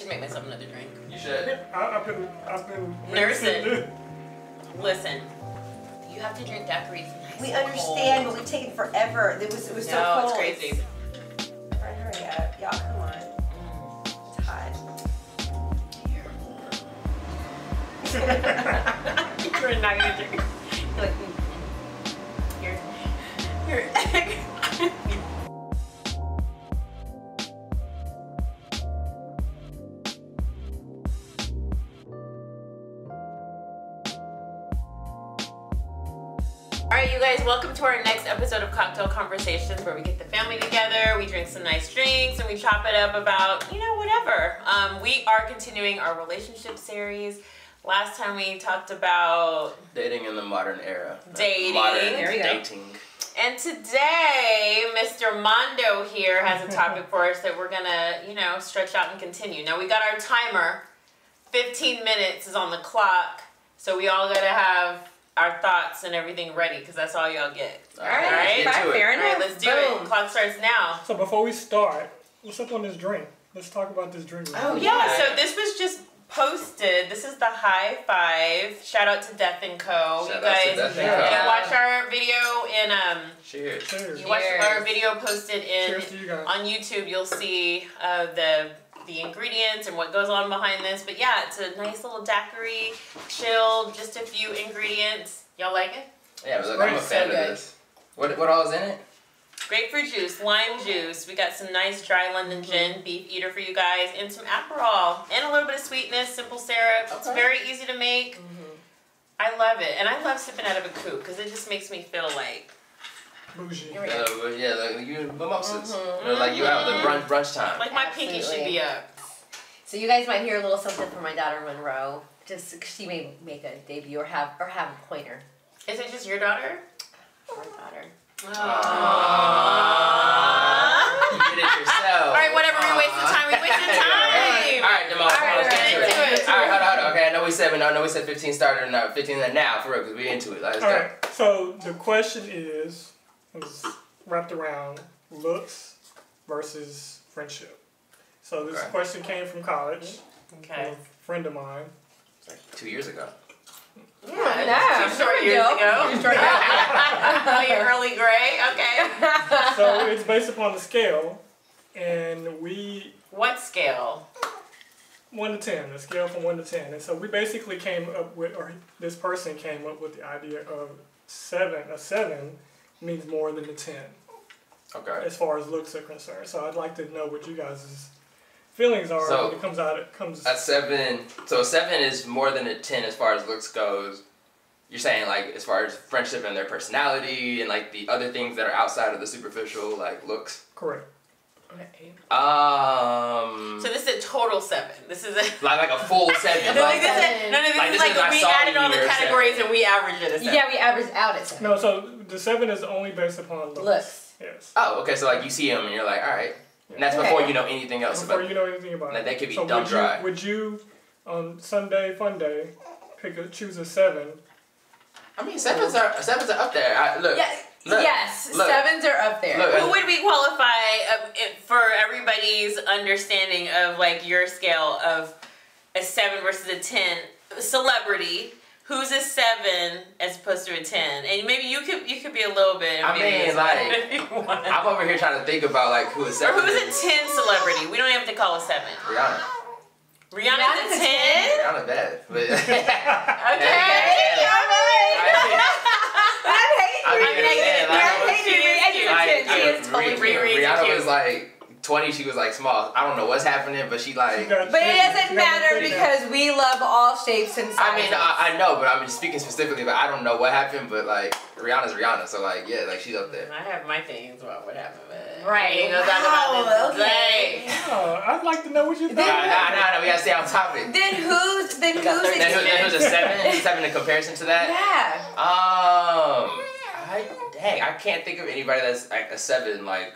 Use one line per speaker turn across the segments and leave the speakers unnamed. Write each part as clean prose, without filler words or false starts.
should make myself another drink.
You should.
I've been
nursing. Listen, you have to drink daiquiris. Nice
We
and
understand,
cold.
but we've taken forever. It was so cold.
No, it's crazy.
Alright, hurry up. Y'all, come on. It's hot.
You're not gonna drink. You're like, You're egg. Alright, you guys, welcome to our next episode of Cocktail Conversations, where we get the family together, we drink some nice drinks, and we chop it up about, you know, whatever. We are continuing our relationship series. Last time we talked about
dating in the modern era.
Dating.
There we go.
Dating.
And today, Mr. Mondo here has a topic for us that we're gonna, you know, stretch out and continue. Now we got our timer. 15 minutes is on the clock, so we all gotta have our thoughts and everything ready, because that's all y'all get.
All right, fair enough.
All right, let's do it. Clock starts now.
So before we start, what's up on this drink? Let's talk about this drink.
Oh yeah, so this was just posted. This is the High Five. Shout out to Death & Co.
Shout
You guys
out to Death & Co.
watch our video in
Cheers.
Cheers.
you watch our video posted in
Cheers to you guys.
on YouTube. You'll see the ingredients and what goes on behind this. But yeah, it's a nice little daiquiri, chilled, just a few ingredients. Y'all like it?
Yeah, but look, I'm a fan of this. What all is in it?
Grapefruit juice, lime juice. We got some nice dry London gin, beef eater for you guys, and some Aperol, and a little bit of sweetness, simple syrup. It's very easy to make. I love it, and I love sipping out of a coupe because it just makes me feel like
Bougie.
Yeah, like you mimosas. Like you out the brunch time.
my pinky should be up.
So you guys might hear a little something from my daughter Monroe. Just 'cause she may make a debut or have a pointer.
Is it just your daughter?
Our daughter.
You did it yourself.
All right, whatever. We wasted time. We wasted time.
All right, Demal.
Let's get into it.
All right, hold on. Okay, I know we said 15 started, now 15 now for real, because we're into it. Let's go.
All right. So the question is wrapped around looks versus friendship. So this question came from college.
Okay.
From a friend of mine.
It's like 2 years ago.
Yeah, 2 short years ago. Oh, you're early gray. Okay.
So it's based upon the scale, and
What scale?
1 to 10, a scale from 1 to 10. And so we basically came up with, or this person came up with the idea of 7. A 7 means more than a 10.
Okay.
As far as looks are concerned. So I'd like to know what you guys' feelings are when it comes out.
At 7, so a 7 is more than a 10 as far as looks goes. You're saying like as far as friendship and their personality and like the other things that are outside of the superficial like looks.
Correct.
So this is a total 7. This is a
like a full 7.
this is like we added all the categories and we averaged it a 7.
Yeah, we averaged out at 7.
No, so the 7 is only based upon looks. Yes.
Oh, okay. So like you see him and you're like, all right. And that's before you know anything else
before
about
you know anything about it.
That could be
so
dumb dry.
Would you, on Sunday Fun Day, choose a 7?
I mean, 7s are up there. Look.
Yes,
look.
7s are up there.
Look,
who would we qualify for everybody's understanding of like your scale of a 7 versus a 10? Celebrity. Who's a 7 as opposed to a 10? And maybe you could be a little bit.
I mean, like, I'm over here trying to think about like who is 7.
Or who's a 10 celebrity? We don't have to call a 7.
Rihanna.
Rihanna's a 10?
Rihanna's bad. But
okay.
Rihanna was like 20, she was like small. I don't know what's happening, but she like.
But it doesn't matter because we love all shapes and sizes.
I mean, I know, but I'm speaking specifically, but I don't know what happened, but like Rihanna's Rihanna, so like yeah, like she's up there.
I have my things about what happened, but
right.
Ain't gonna talk about this today.
I'd like to know what you think.
No, we gotta stay on topic.
Then who's
a 7? Who's a 7 in comparison to that?
Yeah.
I can't think of anybody that's like a 7 like.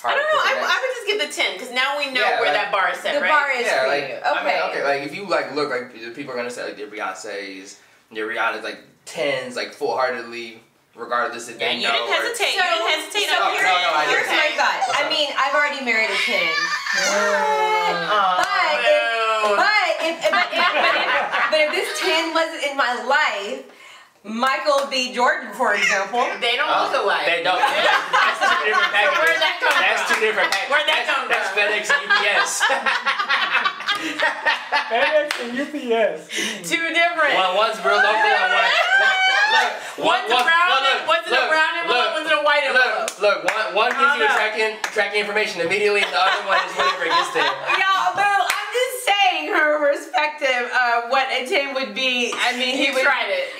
I don't know. I would just give the 10 because now we know where that bar is set,
the
right?
bar is for
like,
you. Okay.
I mean, okay, like if you like look like people are gonna say like your Beyonce's, your Rihanna's like 10s like full heartedly, regardless if they know.
You didn't hesitate.
So here's my thought. I mean, I've already married a 10. But a 10 wasn't in my life, Michael B. Jordan, for example.
They don't look alike.
They don't. That's two different packages.
Where'd that come
That's
from?
two different packages.
Where'd that come
That's
from?
FedEx and UPS.
FedEx and UPS.
Two different.
One's real local and
One's a brown envelope, one's in a white envelope.
Look, one gives you tracking information immediately, and the other one is whenever it gets there.
Y'all, boo, I'm just saying her perspective of what a 10 would be. I mean, he would.
Tried it.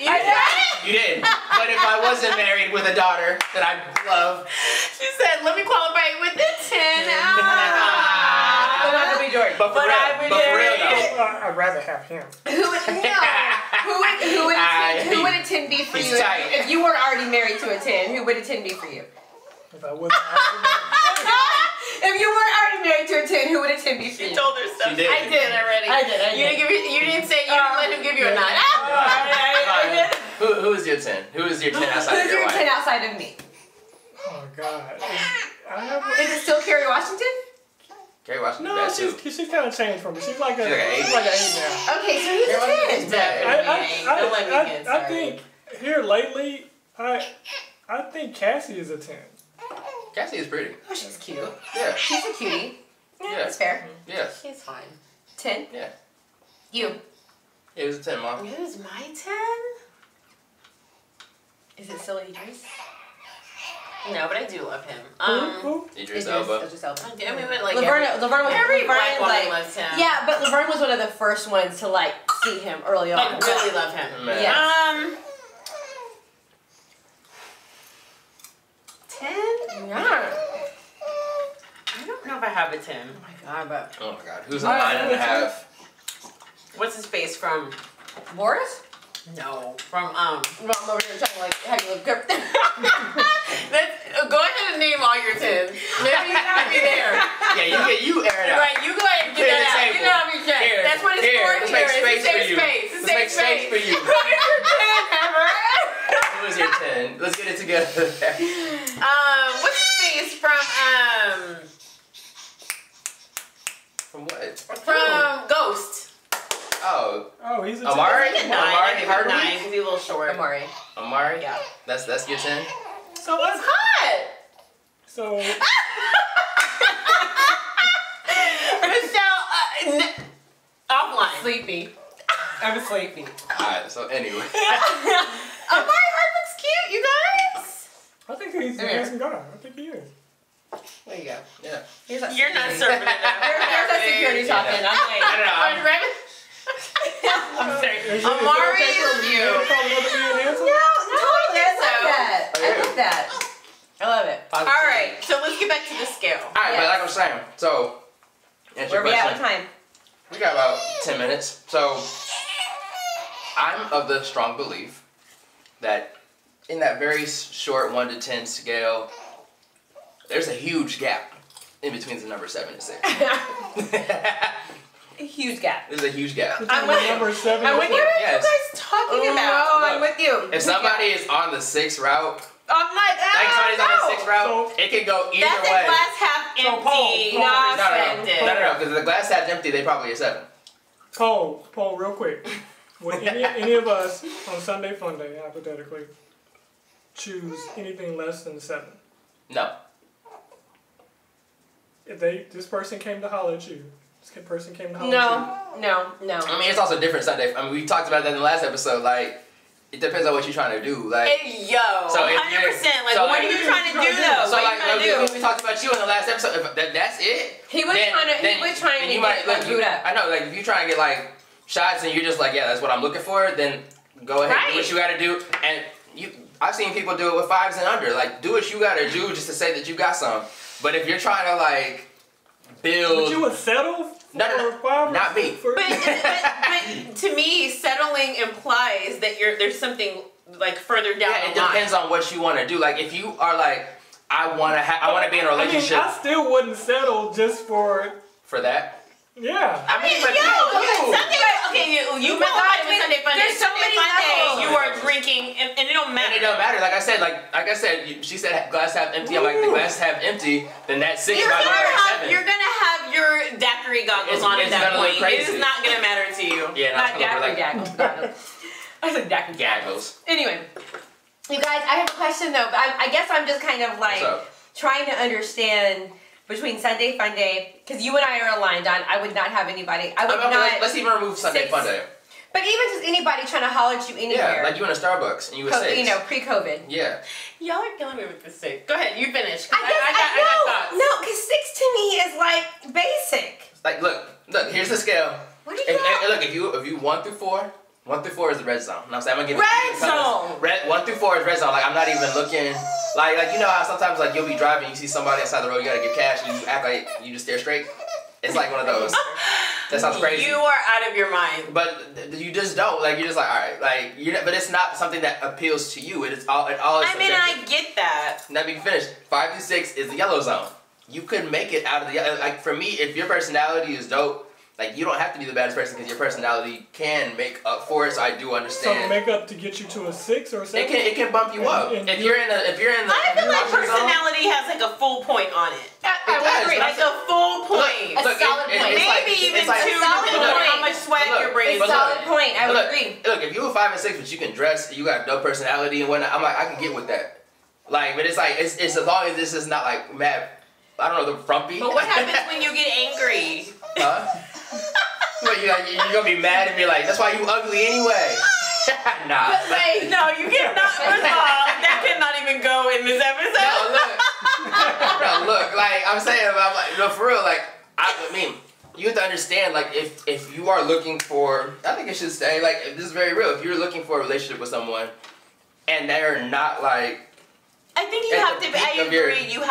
You did. But if I wasn't married with a daughter that I love,
She said, let me qualify it with a 10.
But Michael B. Jordan.
but for real though.
I'd rather have him.
Who would a 10 be for
He's
you
tight.
if you weren't already married to a 10? Who would a 10 be for you?
If I wasn't already married.
If you weren't already married to a 10, who would a 10 be for
She
you?
told her stuff.
She did.
I did already.
I did.
You didn't say, you didn't let him give you a 9.
I did.
Who is your 10? Who is your 10 outside
Who's
of your
your
wife?
10 outside of me?
Oh God. I have
Is it still Kerry Washington?
Kerry Washington's
no,
bad too.
she's kind of changed from me. She's like
She's like an 8.
she's like an 8 now.
Okay, so he's a 10.
Don't let me get
I think here lately, I think Cassie is a 10.
Cassie is pretty.
Oh, she's cute.
Yeah.
She's a cutie. Yeah,
Yeah.
that's fair.
Yeah.
She's fine.
10.
Yeah.
You.
It was a 10, Mom.
Who's my 10?
Is it still Idris?
No, but I do love him.
Who?
Idris Elba.
Idris Elba.
I mean, but like
Laverne was
every black
Laverne,
woman
like,
loves him.
yeah, but Laverne was one of the first ones to like see him early on.
Like really love him.
Man.
Yeah.
10?
Yeah.
I don't know if I have a 10.
Oh my god, but
Oh my God. Who's a 9.5?
What's his face from?
Boris?
No, from
Well, I'm over here trying to like have you look up.
Go ahead and name all your 10s. Maybe you can be there.
Yeah, you air it out.
Right, you go ahead and get
Clear the
that out.
table.
Get it off your chest.
Here,
That's what it's
here,
for
let's
here.
make
It's
space
a safe
for you.
space. It's a
Let's make
safe
space for you.
Who is your 10 ever?
Who is your 10? Let's get it together.
What's his face from
From what?
Ghost?
Oh,
Oh, he's a 10.
Amari?
He's a 9.
Amari
He's a
Hardy?
9 because he's a little short.
Amari.
Amari?
Yeah.
That's your 10?
So
He's hot.
So
Michelle, offline.
Sleepy. I'm sleepy.
Alright, so anyway.
Amari Hart looks cute, you guys.
I think he's a handsome guy. I think he is.
There you go.
Yeah.
Here's that
You're not
security.
serving it up.
There's that security talking. I'm like,
I don't know.
I'm sorry.
Is it
Amari
okay for
is
me
you.
to call another man handsome?
no, totally. I
so.
love that. I love that. I love it.
All right, so let's get back to the scale.
Alright,
Yes.
but like I'm saying, so answer
Where
your
we at
question.
with time?
We got about 10 minutes. So I'm of the strong belief that in that very short 1 to 10 scale, there's a huge gap in between the number 7 and 6.
A huge gap.
There's a huge gap.
I'm with you.
Number 7.
I'm with you.
What are
Yes.
you guys talking
Oh,
about?
I'm with you.
If somebody is on the 6th route,
I'm like,
like somebody's on the
no.
6th route,
So-
it could go either
That's
way.
a glass half
So,
empty.
Paul,
No, because the glass half empty, they probably a 7.
Poll, real quick. Would any of us on Sunday Funday, hypothetically, choose anything less than 7?
No.
If this person came to holler at you, this person came to holler at
No.
I mean, it's also different Sunday. I mean, we talked about that in the last episode. Like, it depends on what you're trying to do. Like,
Hey, yo,
So if
100%. Like,
so
what
like-
are you trying to do, though?
so
What
like,
are you trying to
we
do?
talked about you in the last episode. If that's it.
He was
then-
trying to.
then-
He was trying
then
to
you
get
might
like booed up.
I know, like if you're trying to get like shots and you're just like, yeah, that's what I'm looking for. Then go ahead,
Right.
do what you got to do. And I've seen people do it with 5s and under. Like, do what you got to do just to say that you got some. But if you're trying to like build,
Would you would settle for
No,
5 or
not me.
for-
But to me, settling implies that there's something like further down
yeah, it
the line.
depends on what you want to do. Like, if you are like, I want to be in a relationship
I still wouldn't settle just for,
for that.
yeah.
I mean, but
You
Oh my God,
qualified with Sunday Funday.
there's so
Sunday
many
Funday,
levels.
you are drinking, and it don't
And
matter.
it don't matter. Like I said, she said glass half empty. I'm like, the glass half empty. Then that 6
You're
might
gonna
look like
have
7.
you're gonna have your daiquiri goggles
It's-
on at
it's
that
gonna look
point. It
crazy.
is not gonna matter to you.
Yeah,
Not
no,
dapper
like
gaggles. I said dapper
gaggles.
Anyway, you guys, I have a question though. But I guess I'm just kind of like trying to understand between Sunday Fun Day, because you and I are aligned on. I would not have anybody. I would not.
Let's even remove Sunday Fun Day.
But even just anybody trying to holler at you anywhere.
Yeah, like you in a Starbucks and you were 6.
You know, pre-COVID.
Yeah.
Y'all are killing me with this 6. Go ahead, you finish.
I got thoughts. No, because 6 to me is like basic.
Like look, here's the scale.
What do you got?
Look, if you 1 through 4. 1 through 4 is the red zone. You know what I'm saying? I'm gonna give
red zone.
1 through 4 is red zone. Like I'm not even looking. Like you know how sometimes like you'll be driving, you see somebody outside the road, you gotta give cash, and you act like you just stare straight. It's like one of those. That sounds crazy.
You are out of your mind.
But you just don't. Like you're just like, all right. Like but it's not something that appeals to you. It all.
I mean, I get that.
Now we can finish. 5 through 6 is the yellow zone. You could make it out of the like. For me, if your personality is dope. Like, you don't have to be the baddest person because your personality can make up for it, so I do understand.
So make up to get you to a 6 or a 7?
It can bump you up. If you're in the
I feel like personality has like a full point on it.
I would agree.
Like a full point.
A solid point.
Maybe even 2 depending on how much sweat you're bringing.
A solid point. I would agree.
Look, if you were 5 and 6, but you can dress, you got dope personality and whatnot, I'm like, I can get with that. Like, but it's like, it's as long as this is not like mad, I don't know, the frumpy.
But what happens when you get angry?
Huh? Well, you're gonna be mad and be like, that's why you ugly anyway. Nah.
But wait, no, you cannot. First of all, that cannot even go in this episode.
No, look, like I'm saying, I'm like, no, for real, like I mean, you have to understand, like if you are looking for, I think it should stay like this is very real. If you're looking for a relationship with someone, and they're not like.
I think you have to be. I agree. You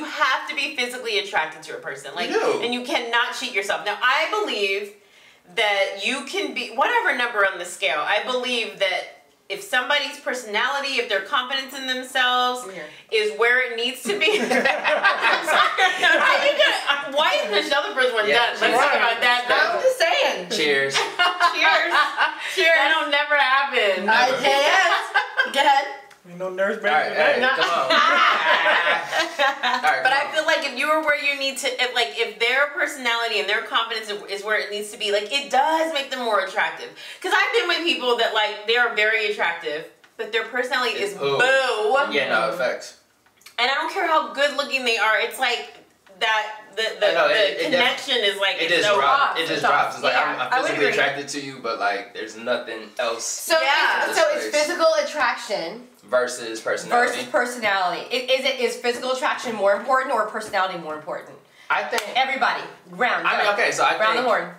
have to be physically attracted to a person, like, and you cannot cheat yourself. Now, I believe that you can be whatever number on the scale. I believe that if somebody's personality, if their confidence in themselves is where it needs to be. I'm sorry. Why isn't the other person done? Let's talk about that.
I'm just saying.
Cheers.
Cheers. Cheers. That'll never happen.
Yes. Go ahead.
Ain't no nurse baby.
All right, come on.
But I feel like if you are where you need to, if their personality and their confidence is where it needs to be, like it does make them more attractive. Because I've been with people that like they are very attractive, but their personality is boo.
Yeah, no, effects.
And I don't care how good looking they are. It's like that the connection is like
it just drops. It just drops. It's like I'm physically attracted to you, but like there's nothing else.
So it's physical attraction
versus personality.
Is physical attraction more important or personality more important?
I think
everybody round.
I mean, okay, so I
round
think
the horn.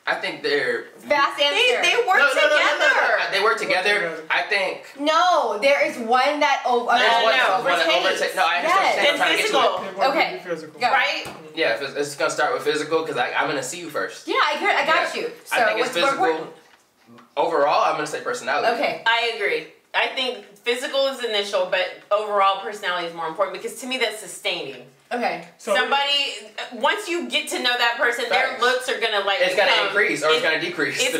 I think they're
fast answer.
They work together.
They work together. I think.
No, there is one that overtakes.
No, I understand. I'm trying to get to it.
Okay.
Physical.
Right?
Yeah, it's gonna start with physical because I'm gonna see you first.
Yeah, I got you. So
I think it's physical. Overall, I'm gonna say personality.
Okay.
I agree. I think physical is initial, but overall personality is more important because to me that's sustaining.
Okay.
So
somebody, once you get to know that person, their looks are gonna like.
It's gonna increase or it's gonna decrease.
It's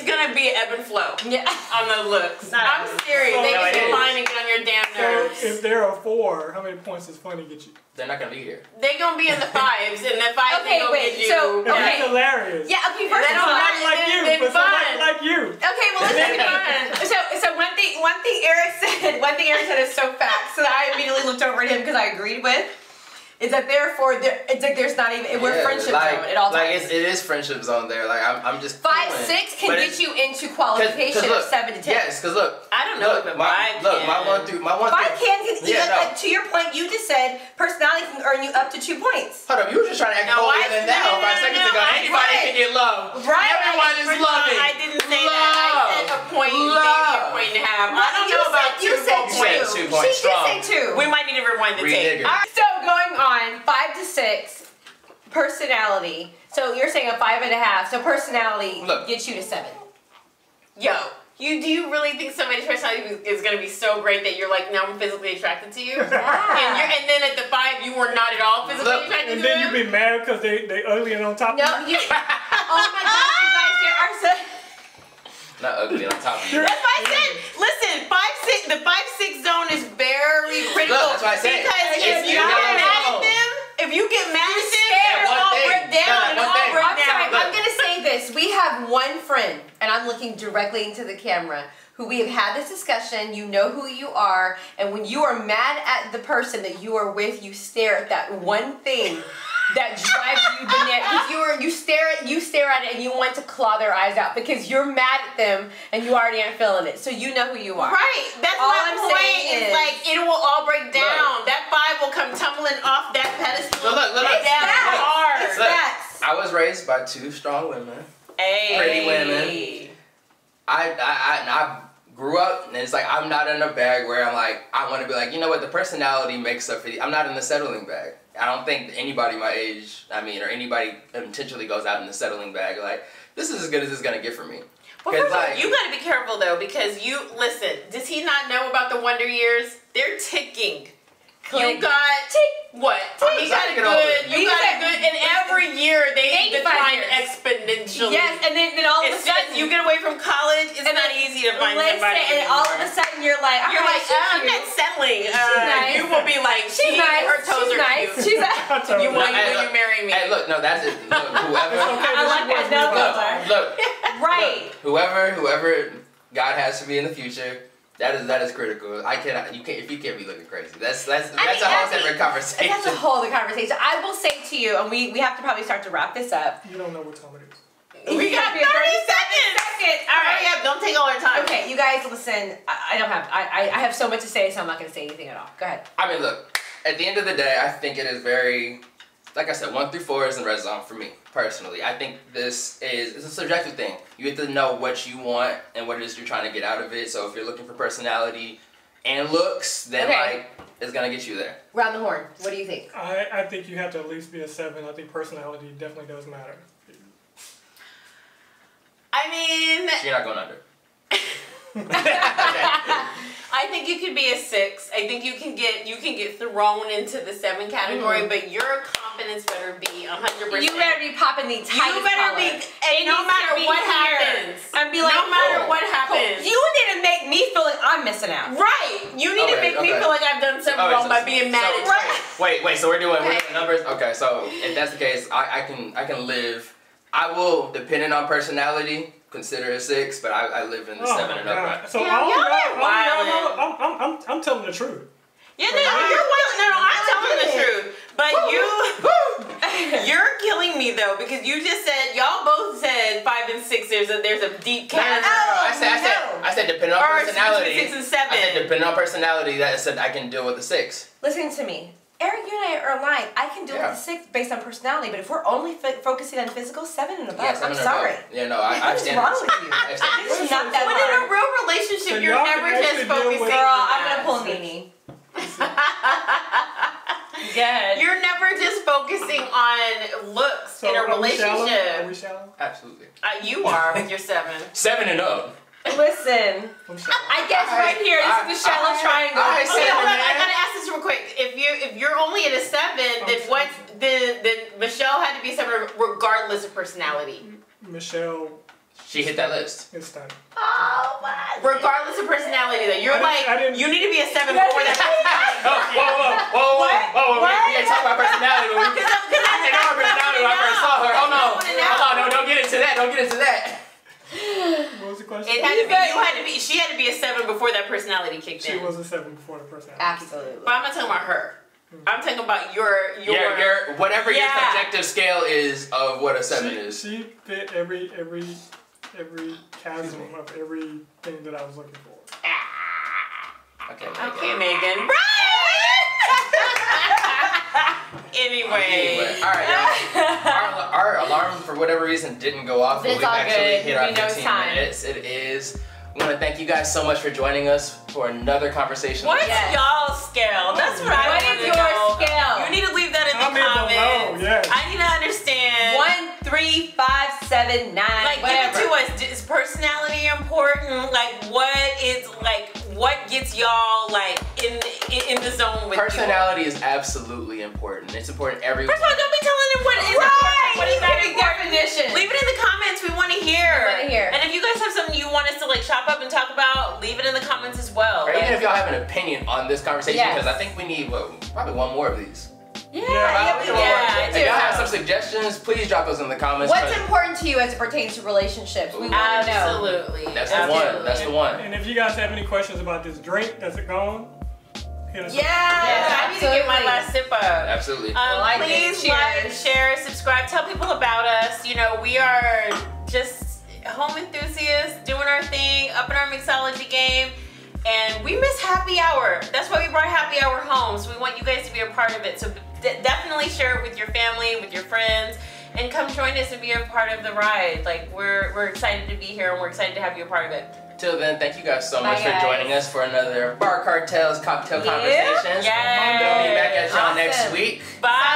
gonna be ebb and flow.
Yeah.
On the looks. I'm serious. They can decline and get on your damn nerves.
So if there are 4, how many points does Funny get you?
They're not gonna be here.
They gonna be in the 5s, and the 5s they gonna get you.
That's hilarious.
Yeah. Okay. First of all,
not like you, but somebody like you.
Okay. Well, listen. So one thing Eric said is so fact. So that I immediately looked over at him because I agreed with. Is that therefore it's like there's not even we're friendship zone at all times.
Like it is friendship zone there. Like I'm just
5, 6 can get you into qualification of 7 to 10.
Yes, because look,
I don't know.
My 1 through 5
can to your point. You just said personality can earn you up to 2 points.
Hold up, you were just trying to act holier than thou 5 seconds ago. Anybody can get low.
Right.
Everyone is loving.
I didn't say that. I said a point, maybe a point and a half. I don't know about 2 points.
You said 2 points.
She did say 2.
We might need to rewind the tape.
All right, so going on 5 to 6, personality. So you're saying a 5.5. So personality gets you to 7.
Yo, do you really think somebody's personality is gonna be so great that you're like, now I'm physically attracted to you?
Yeah.
And then at the 5 you were not at all physically attracted to them?
And then you be mad because they ugly and on top of you?
Oh my God, you guys, there are so...
Not ugly on top of you.
That's why I said, listen, 5, 6, the 5-6 zone is very critical.
Look, that's why I said.
Because if you get mad at them, if you get mad at them, they'll all break down.
I'm gonna say this. this. We have one friend, and I'm looking directly into the camera, who we have had this discussion. You know who you are, and when you are mad at the person that you are with, you stare at that one thing that drives you bananas. You stare at it and you want to claw their eyes out because you're mad at them and you already aren't feeling it. So you know who you are.
Right. That's
all
my
I'm
point.
saying
Is like it will all break down. That 5 will come tumbling off that pedestal.
Look.
It's
down
facts.
hard.
It's facts.
I was raised by 2 strong women.
Hey.
Pretty women. I grew up, and it's like I'm not in a bag where I'm like, I want to be like, you know what, the personality makes up for you. I'm not in the settling bag. I don't think anybody my age, or anybody intentionally goes out in the settling bag like, this is as good as it's going to get for me.
Well, first of all, you got to be careful though, because listen, does he not know about the Wonder Years? They're ticking. You got what? You got a good, and every year they decline exponentially.
Yes, and then all of a sudden
you get away from college. It's not easy to find somebody.
And all of a sudden you're like,
I'm not settling.
Nice.
You will be like,
she's nice.
Her toes
she's
are
nice.
cute.
She's nice.
Will you marry me?
Hey, look, no, that's it. Look, whoever.
I like that.
Look.
Right.
Whoever God has for me in the future. That is critical. If you can't be looking crazy. That's a whole separate conversation.
That's a whole other conversation. I will say to you, and we have to probably start to wrap this up.
You don't know what time it is.
We got 30 seconds. All right, yeah, don't take all our time.
Okay, you guys, listen. I have so much to say, so I'm not going to say anything at all. Go ahead.
I mean, look. At the end of the day, I think it is very, like I said, 1 through 4 is in red zone for me personally. I think it's a subjective thing. You have to know what you want and what it is you're trying to get out of it. So if you're looking for personality and looks, then it's gonna get you there.
Round the horn. What do you think?
I think you have to at least be a 7. I think personality definitely does matter.
I mean,
so you're not going under.
I think you could be a 6. I think you can get thrown into the 7 category, but your confidence better be 100%.
You better be popping the tight.
You better be, and no matter what happens,
and be like,
no matter what happens,
you need to make me feel like I'm missing out.
Right. You need to make me feel like I've done something wrong by being mad at you.
Wait. So we're doing numbers. Okay. So if that's the case, I can live. I will, depending on personality, consider a 6, but I live in the 7 and up. Right?
So I'm telling the truth.
Yeah, no, I'm telling the truth. But you're killing me though, because you just said, y'all both said 5 and 6. There's a deep category.
I said depending on personality.
6 and 7.
I said depending on personality, that said I can deal with the 6.
Listen to me. Eric, you and I are aligned. I can deal with the 6 based on personality, but if we're only focusing on physical, 7 and above, I'm sorry.
Yeah, no, I understand.
What's wrong with you? This is not that
hard. When in a real relationship, you're never just focusing.
Girl, I'm gonna pull Nene. Good.
You're never just focusing on looks in a relationship.
Are we shallow?
Absolutely.
You are with your 7.
7 and up.
Listen, I guess right here, this is the shallow triangle.
Okay, hold on. I gotta ask this real quick. If you're only at a 7, then Michelle had to be a 7 regardless of personality.
Michelle.
She hit that list.
It's done.
Oh my. Regardless of personality, though, you're you need to be a 7 before that.
Whoa! We ain't talking about personality. Because I didn't know her personality when I first saw her. Oh no! Don't get into that. Don't get into that.
What was the question?
She had to be a 7 before that personality kicked in.
She was a 7 before the personality.
Absolutely.
But I'm not talking about her. I'm talking about your
whatever your subjective scale is of what a 7 is.
She fit every chasm of everything that I was looking for.
Okay, Megan. Anyway.
All right. Our alarm, for whatever reason, didn't go off.
It's
We've
all
actually
good.
hit our
We know
15
time.
minutes. It is. I want to thank you guys so much for joining us for another conversation.
What's y'all's scale? That's what I want to know.
What is your scale?
You need to leave that in the comments.
Yes.
I need to understand.
1, 3, 5, 7, 9.
Like,
whatever.
give it to us. Is personality important? Like, what gets y'all like in the zone with
Personality is absolutely important. It's important everywhere.
First of all, don't be telling them what is
Right.
what is that
Give me
important.
definition.
Leave it in the comments. We want to hear.
We wanna hear.
And if you guys have something you want us to like chop up and talk about, leave it in the comments as well.
Or even if y'all have an opinion on this conversation, because I think we need probably one more of these. If y'all have some suggestions, please drop those in the comments.
What's important to you as it pertains to relationships? We want to know.
Absolutely.
That's the one. That's the one.
And if you guys have any questions about this drink that's gone, hit us up.
I need to get my last sip up.
Absolutely.
Please like, share, subscribe, tell people about us. You know, we are just home enthusiasts doing our thing, upping our mixology game. And we miss happy hour. That's why we brought happy hour home. So we want you guys to be a part of it. So definitely share it with your family, with your friends, and come join us and be a part of the ride. Like we're excited to be here and we're excited to have you a part of it.
Till then, thank you guys so much for joining us for another Bar Cartels Cocktail Conversations.
Yes.
We'll be back at y'all next week.
Bye.